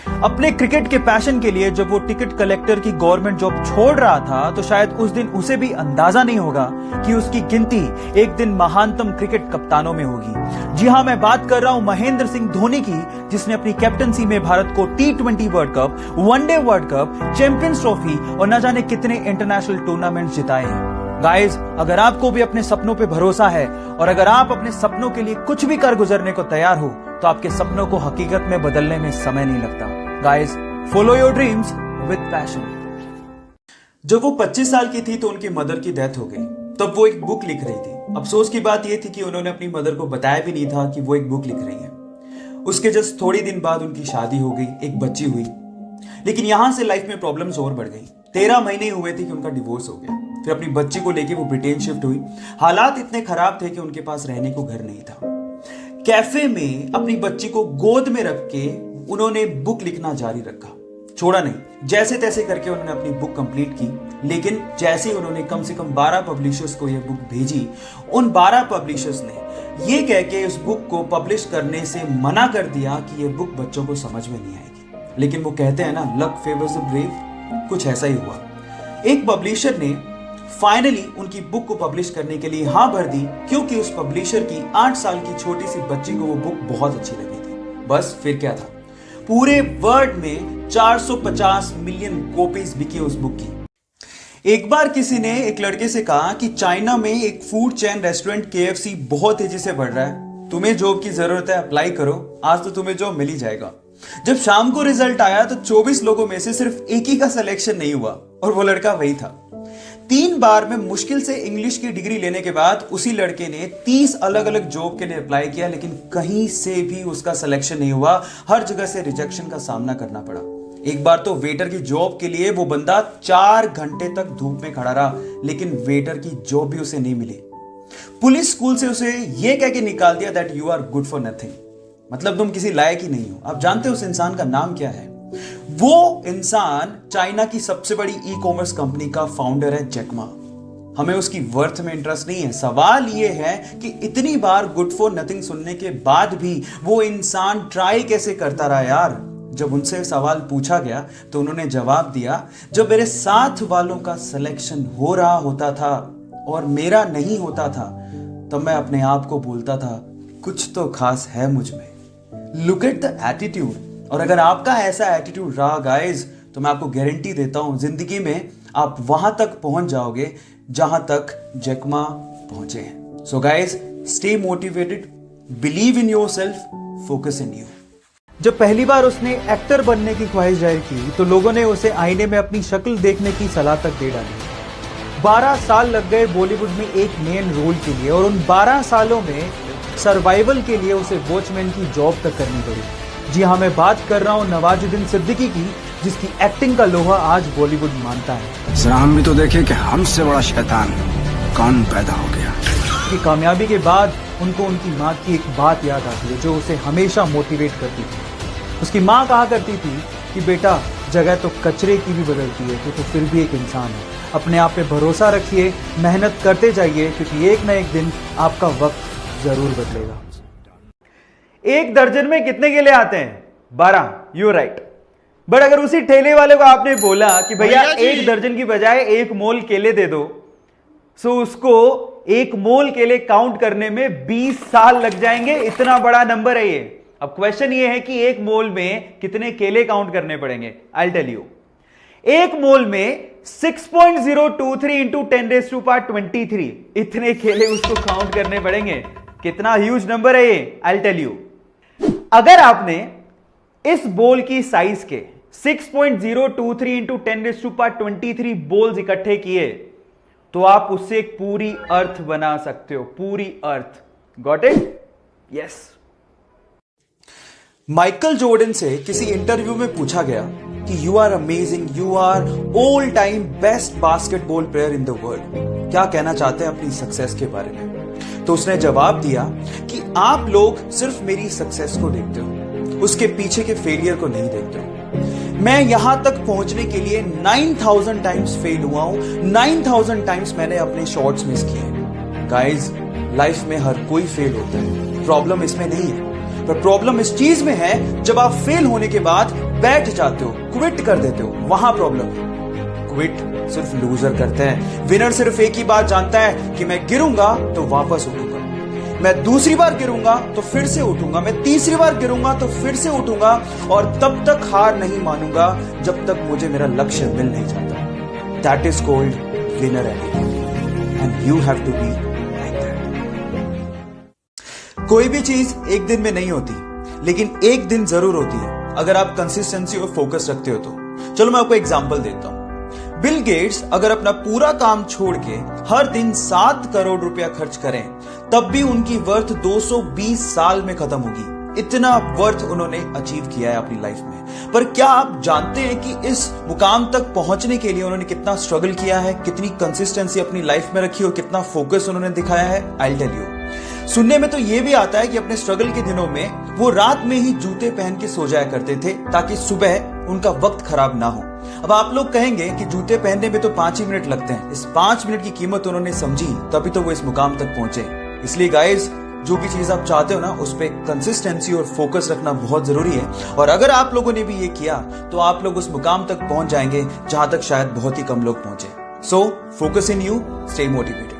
अपने क्रिकेट के पैशन के लिए जब वो टिकट कलेक्टर की गवर्नमेंट जॉब छोड़ रहा था तो शायद उस दिन उसे भी अंदाजा नहीं होगा कि उसकी गिनती एक दिन महानतम क्रिकेट कप्तानों में होगी। जी हां, मैं बात कर रहा हूं महेंद्र सिंह धोनी की, जिसने अपनी कैप्टनसी में भारत को T20 world cup, one day world cup, champions trophy और न जाने कितने इंटरनेशनल टूर्नामेंट जिताए हैं। गाइस, अगर आपको भी अपने सपनों पे भरोसा है और अगर आप अपने सपनों के लिए कुछ भी कर गुजरने को तैयार हो तो आपके सपनों को हकीकत में बदलने में समय नहीं लगता। Guys, follow your dreams with passion. जब वो 25 साल की थी तो उनकी मदर की डेथ हो गई। तब वो एक बुक लिख रही थी। अफसोस की बात यह थी कि उन्होंने अपनी मदर को बताया भी नहीं था कि वो एक बुक लिख रही है। उसके जस्ट थोड़ी दिन बाद उनकी शादी हो गई, एक बच्ची हुई। लेकिन यहां से लाइफ में प्रॉब्लम्स और बढ़ गई। 13 महीने हुए थे कि उनका डिवोर्स हो गया। फिर अपनी बच्ची को लेके वो ब्रिटेन शिफ्ट हुई। हालात इतने खराब थे कि उनके पास रहने को घर नहीं था। कैफे में अपनी बच्ची को गोद में रख के उन्होंने बुक लिखना जारी रखा, छोड़ा नहीं। जैसे तैसे करके उन्होंने अपनी बुक कंप्लीट की। लेकिन जैसे ही उन्होंने कम से कम 12 पब्लिशर्स को यह बुक भेजी, उन 12 पब्लिशर्स ने यह कह के उस बुक को पब्लिश करने से मना कर दिया कि यह बुक बच्चों को समझ में नहीं आएगी। लेकिन वो कहते हैं ना, लक फेवर्स द ब्रेव, कुछ ऐसा ही हुआ। एक पब्लिशर ने फाइनली उनकी बुक को पब्लिश करने के लिए हाँ भर दी, क्योंकि उस पब्लिशर की 8 साल की छोटी सी बच्ची को वो बुक बहुत अच्छी लगी थी। बस फिर क्या था, पूरे वर्ल्ड में 450 मिलियन कॉपीज बिकी उस बुक की। एक बार किसी ने एक लड़के से कहा कि चाइना में एक फूड चेन रेस्टोरेंट KFC बहुत तेजी से बढ़ रहा है, तुम्हें जॉब की जरूरत है, अप्लाई करो, आज तो तुम्हें जॉब मिल ही जाएगा। जब शाम को रिजल्ट आया तो 24 लोगों में से सिर्फ एक ही का सिलेक्शन नहीं हुआ और वो लड़का वही था। 3 बार में मुश्किल से इंग्लिश की डिग्री लेने के बाद उसी लड़के ने 30 अलग अलग जॉब के लिए अप्लाई किया, लेकिन कहीं से भी उसका सिलेक्शन नहीं हुआ। हर जगह से रिजेक्शन का सामना करना पड़ा। एक बार तो वेटर की जॉब के लिए वो बंदा 4 घंटे तक धूप में खड़ा रहा, लेकिन वेटर की जॉब भी उसे नहीं मिली। पुलिस स्कूल से उसे यह कह के निकाल दिया that you are good for nothing, मतलब तुम किसी लायक ही नहीं हो। आप जानते हो उस इंसान का नाम क्या है? वो इंसान चाइना की सबसे बड़ी ई-कॉमर्स कंपनी का फाउंडर है, जैक मा। हमें उसकी वर्थ में इंटरेस्ट नहीं है। सवाल यह है कि इतनी बार गुड फॉर नथिंग सुनने के बाद भी वो इंसान ट्राई कैसे करता रहा यार। जब उनसे सवाल पूछा गया तो उन्होंने जवाब दिया, जब मेरे साथ वालों का सिलेक्शन हो रहा होता था और मेरा नहीं होता था, तब मैं अपने आप को बोलता था कुछ तो खास है मुझ में। Look at the attitude. और अगर आपका ऐसा एटीट्यूड रहा गाइस, तो मैं आपको गारंटी देता हूं जिंदगी में आप वहां तक पहुंच जाओगे जहां तक जैक मा पहुंचे हैं। So guys, stay motivated, believe in yourself, focus in you. जब पहली बार उसने एक्टर बनने की ख्वाहिश जाहिर की तो लोगों ने उसे आईने में अपनी शक्ल देखने की सलाह तक दे डाली। 12 साल लग गए बॉलीवुड में एक मेन रोल के लिए और उन 12 सालों में सर्वाइवल के लिए उसे वॉचमैन की जॉब तक करनी पड़ी। जी हाँ, मैं बात कर रहा हूं नवाजुद्दीन सिद्दीकी की, जिसकी एक्टिंग का लोहा आज बॉलीवुड मानता है। जरा हम भी तो देखें कि हमसे बड़ा शैतान कौन पैदा हो गया। की कामयाबी के बाद उनको उनकी माँ की एक बात याद आती है जो उसे हमेशा मोटिवेट करती थी। उसकी माँ कहा करती थी कि बेटा, जगह तो कचरे की भी बदलती है, तो फिर भी एक इंसान है। अपने आप पे भरोसा रखिए, मेहनत करते जाइए, क्योंकि एक ना एक दिन आपका वक्त जरूर बदलेगा। एक दर्जन में कितने केले आते हैं? 12। You right. बट अगर उसी ठेले वाले को आपने बोला कि भैया एक दर्जन की बजाय 1 मोल केले दे दो, सो उसको 1 मोल केले काउंट करने में 20 साल लग जाएंगे। इतना बड़ा नंबर है ये। अब क्वेश्चन ये है कि 1 मोल में कितने केले काउंट करने पड़ेंगे। आई टेल यू, 1 मोल में 6.023 इंटू 10⁻23 इतने केले उसको काउंट करने पड़ेंगे। कितना ह्यूज नंबर है ये, आई टेल यू। अगर आपने इस बोल की साइज के 6.023 इंटू 10⁻23 बोल्स इकट्ठे किए तो आप उससे एक पूरी अर्थ बना सकते हो, पूरी अर्थ। Got it? Yes. Michael Jordan से किसी इंटरव्यू में पूछा गया कि you are amazing, you are all time best basketball player in the world, क्या कहना चाहते हैं अपनी सक्सेस के बारे में? तो उसने जवाब दिया कि आप लोग सिर्फ मेरी सक्सेस को देखते हो, उसके पीछे के फेलियर को नहीं देखते हो। मैं यहां तक पहुंचने के लिए 9000 टाइम्स फेल हुआ हूं, 9000 टाइम्स मैंने अपने शॉट्स मिस किए। गाइस, लाइफ में हर कोई फेल होता है, प्रॉब्लम इसमें नहीं है, पर प्रॉब्लम इस चीज में है जब आप फेल होने के बाद बैठ जाते हो, क्विट कर देते हो, वहां प्रॉब्लम है। क्विट सिर्फ लूजर करते हैं। विनर सिर्फ एक ही बात जानता है कि मैं गिरूंगा तो वापस उठूंगा, मैं दूसरी बार गिरूंगा तो फिर से उठूंगा, मैं तीसरी बार गिरूंगा तो फिर से उठूंगा, और तब तक हार नहीं मानूंगा जब तक मुझे मेरा लक्ष्य मिल नहीं जाता। That is called winner and you have to be like that. कोई भी चीज एक दिन में नहीं होती, लेकिन एक दिन जरूर होती है अगर आप कंसिस्टेंसी और फोकस रखते हो तो। चलो मैं आपको एग्जांपल देता हूं। बिल गेट्स अगर अपना पूरा काम छोड़ के हर दिन 7 करोड़ रुपया खर्च करें, तब भी उनकी वर्थ 220 साल में खत्म होगी। इतना वर्थ उन्होंने अचीव किया है अपनी लाइफ में। पर क्या आप जानते हैं कि इस मुकाम तक पहुंचने के लिए उन्होंने कितना स्ट्रगल किया है, कितनी कंसिस्टेंसी अपनी लाइफ में रखी और कितना फोकस उन्होंने दिखाया है? I tell you. सुनने में तो यह भी आता है कि अपने स्ट्रगल के दिनों में वो रात में ही जूते पहन के सो जाया करते थे ताकि सुबह उनका वक्त खराब ना हो। अब आप लोग कहेंगे कि जूते पहनने में तो 5 ही मिनट लगते हैं। इस 5 मिनट की कीमत उन्होंने समझी, तभी तो वो इस मुकाम तक पहुंचे। इसलिए गाइस, जो भी चीज आप चाहते हो ना, उस पर कंसिस्टेंसी और फोकस रखना बहुत जरूरी है। और अगर आप लोगों ने भी ये किया तो आप लोग उस मुकाम तक पहुंच जाएंगे जहां तक शायद बहुत ही कम लोग पहुंचे। So focus in you, stay motivated.